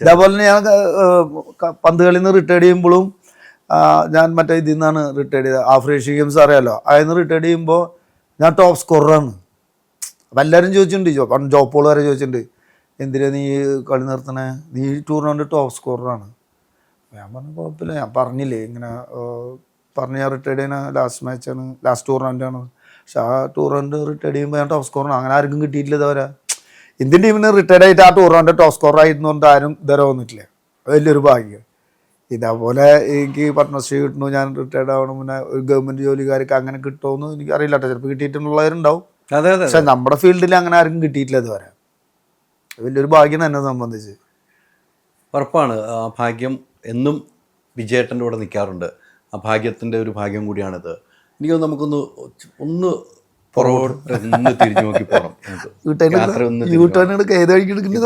ഇതേപോലെ തന്നെ ഞാൻ പന്ത് കളിയിൽ നിന്ന് റിട്ടയർഡ് ചെയ്യുമ്പോഴും ഞാൻ മറ്റേ ഇതിൽ നിന്നാണ് റിട്ടയർഡ് ചെയ്തത്. ആഫ്രിക്കൻ ഗെയിംസ് അറിയാമല്ലോ, അതിൽ നിന്ന് റിട്ടയർഡ് ചെയ്യുമ്പോൾ ഞാൻ ടോപ്പ് സ്കോററാണ്. അപ്പം എല്ലാവരും ചോദിച്ചിട്ടുണ്ട്, ജോപ്പോൾ വരെ ചോദിച്ചിട്ടുണ്ട്, എന്തിനാ നീ കളി നിർത്തണേ, നീ ടൂർണമെൻറ്റ് ടോപ്പ് സ്കോററാണ്. ഞാൻ പറഞ്ഞു കുഴപ്പമില്ല, ഞാൻ പറഞ്ഞില്ലേ ഇങ്ങനെ പറഞ്ഞ് ഞാൻ റിട്ടയർഡ് ചെയ്യുന്ന ലാസ്റ്റ് ടൂർണമെൻറ്റാണ്. പക്ഷെ ആ ടൂർണമെൻറ്റ് റിട്ടയർഡ് ചെയ്യുമ്പോൾ ഞാൻ ടോപ്പ് സ്കോറാണ്. അങ്ങനെ ആർക്കും കിട്ടിയിട്ടില്ല ഇതുവരെ. ഇന്ത്യൻ ടീമിന് റിട്ടയർഡ് ആയിട്ട് ആ ടൂർണമെൻറ്റ് ടോപ്പ് സ്കോറായിരുന്നു കൊണ്ട് ആരും ഇതുവരെ വന്നിട്ടില്ല. വലിയൊരു ഭാഗ്യം. ഇതേപോലെ എനിക്ക് പത്മശ്രീ കിട്ടുന്നു, ഞാൻ റിട്ടയർഡ് ആവണം, പിന്നെ ഒരു ഗവൺമെൻറ് ജോലിക്കാർക്ക് അങ്ങനെ കിട്ടുമെന്ന് എനിക്ക് അറിയില്ല കേട്ടോ. ചിലപ്പോൾ കിട്ടിയിട്ടുള്ളവരുണ്ടാവും. പക്ഷെ നമ്മുടെ ഫീൽഡിൽ അങ്ങനെ ആർക്കും കിട്ടിയിട്ടില്ല ഇതുവരെ. വലിയൊരു ഭാഗ്യം എന്നെ സംബന്ധിച്ച്. ഉറപ്പാണ്, ആ ഭാഗ്യം എന്നും വിജയേട്ടൻ്റെ കൂടെ നിൽക്കാറുണ്ട്. ആ ഭാഗ്യത്തിൻ്റെ ഒരു ഭാഗ്യം കൂടിയാണിത്. എനിക്ക് നമുക്കൊന്ന് പുറകോട്ട് തിരിഞ്ഞു നോക്കി പോകണം. യൂട്ടേൺ ഏത് വഴിക്ക് എടുക്കുന്നത്?